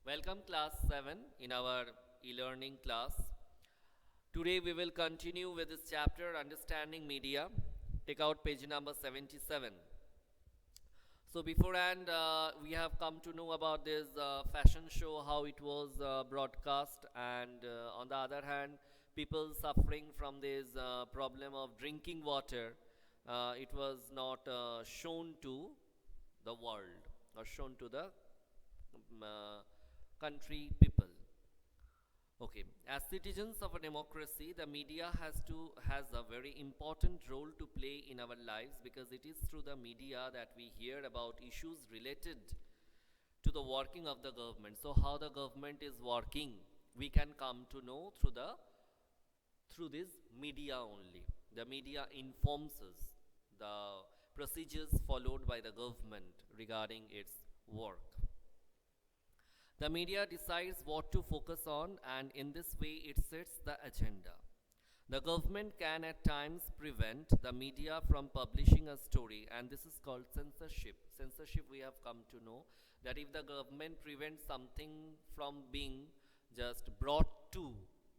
Welcome class 7 in our e-learning class. Today we will continue with this chapter Understanding Media. Take out page number 77. So beforehand we have come to know about this fashion show, how it was broadcast, and on the other hand people suffering from this problem of drinking water. It was not shown to the world or shown to the country people. Okay, as citizens of a democracy, the media has a very important role to play in our lives, because it is through the media that we hear about issues related to the working of the government. So how the government is working, we can come to know through this media only. The media informs us the procedures followed by the government regarding its work. The media decides what to focus on, and in this way it sets the agenda. The government can at times prevent the media from publishing a story, and this is called censorship. Censorship, we have come to know that if the government prevents something from being just brought to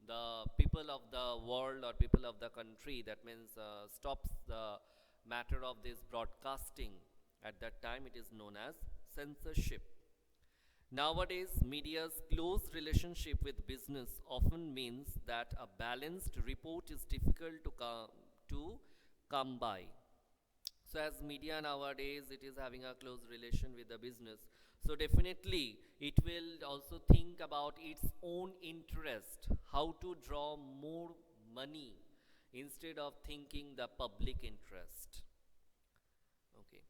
the people of the world or people of the country, that means stops the matter of this broadcasting, at that time it is known as censorship. Nowadays, media's close relationship with business often means that a balanced report is difficult to come by. So as media nowadays, it is having a close relation with the business. So definitely, it will also think about its own interest, how to draw more money instead of thinking the public interest. Okay.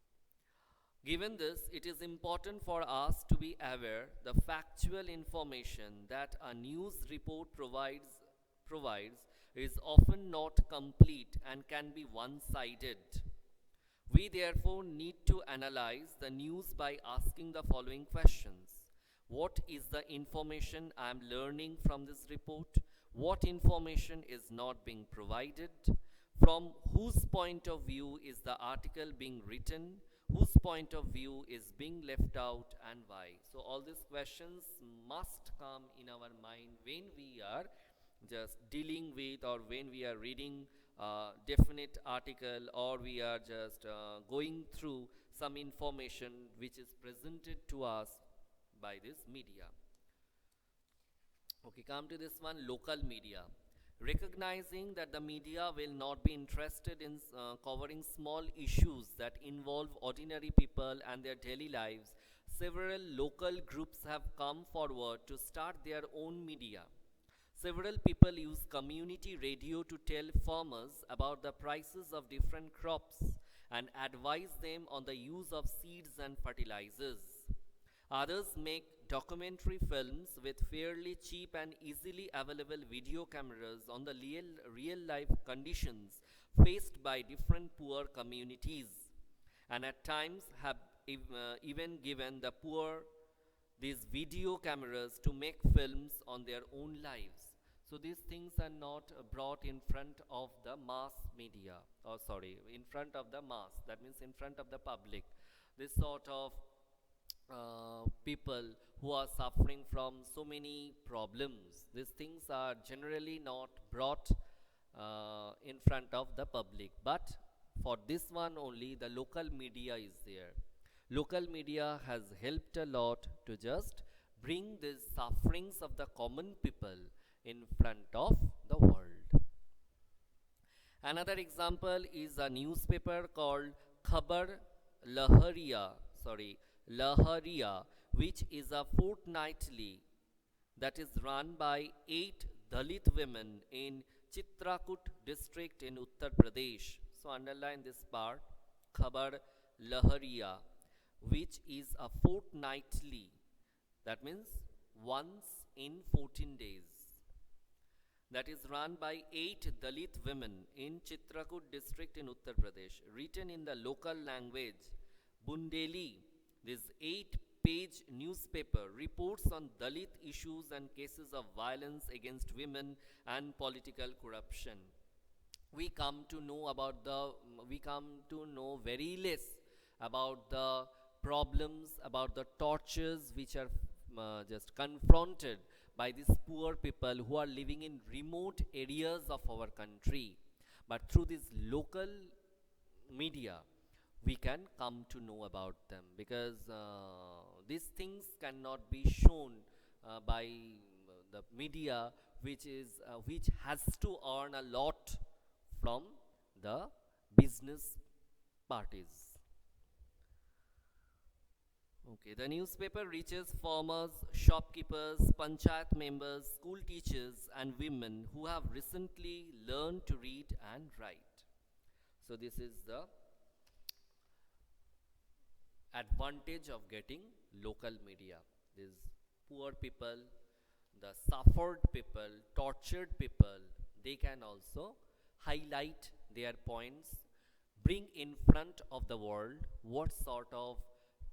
Given this, it is important for us to be aware the factual information that a news report provides is often not complete and can be one-sided. We therefore need to analyze the news by asking the following questions. What is the information I am learning from this report? What information is not being provided? From whose point of view is the article being written? Whose point of view is being left out, and why? So all these questions must come in our mind when we are just dealing with, or when we are reading a definite article, or we are just going through some information which is presented to us by this media. Okay, come to this one, local media. Recognizing that the media will not be interested in covering small issues that involve ordinary people and their daily lives, several local groups have come forward to start their own media. Several people use community radio to tell farmers about the prices of different crops and advise them on the use of seeds and fertilizers. Others make documentary films with fairly cheap and easily available video cameras on the real life conditions faced by different poor communities, and at times have even given the poor these video cameras to make films on their own lives. So these things are not brought in front of the mass media, or sorry, in front of the mass, that means in front of the public. This sort of people who are suffering from so many problems, these things are generally not brought in front of the public, but for this one only the local media is there. Local media has helped a lot to just bring these sufferings of the common people in front of the world. Another example is a newspaper called Khabar Lahariya, which is a fortnightly that is run by 8 Dalit women in Chitrakoot district in Uttar Pradesh. So underline this part, Khabar Lahariya, which is a fortnightly, that means once in 14 days, that is run by 8 Dalit women in Chitrakoot district in Uttar Pradesh, written in the local language Bundeli. This 8-page newspaper reports on Dalit issues and cases of violence against women and political corruption. We come to know very less about the problems, about the tortures which are just confronted by these poor people who are living in remote areas of our country. But through this local media, we can come to know about them, because these things cannot be shown by the media, which has to earn a lot from the business parties. Okay, the newspaper reaches farmers, shopkeepers, panchayat members, school teachers, and women who have recently learned to read and write. So, this is the advantage of getting local media. These poor people, the suffered people, tortured people, they can also highlight their points, bring in front of the world what sort of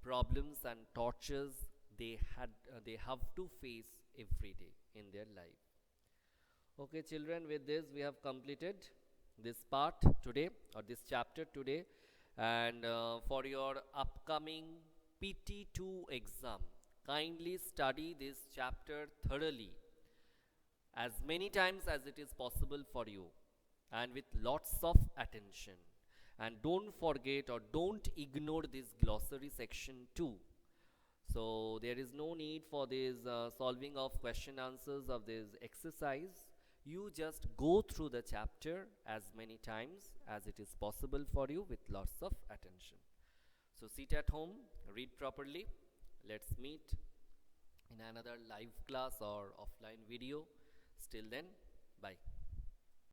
problems and tortures they have to face every day in their life. Okay, children, with this we have completed this part today, or this chapter today, and for your upcoming PT2 exam, kindly study this chapter thoroughly, as many times as it is possible for you, and with lots of attention. And don't forget or don't ignore this glossary section too. So there is no need for this solving of question answers of this exercise. You just go through the chapter as many times as it is possible for you with lots of attention. So sit at home, read properly. Let's meet in another live class or offline video. Till then, bye.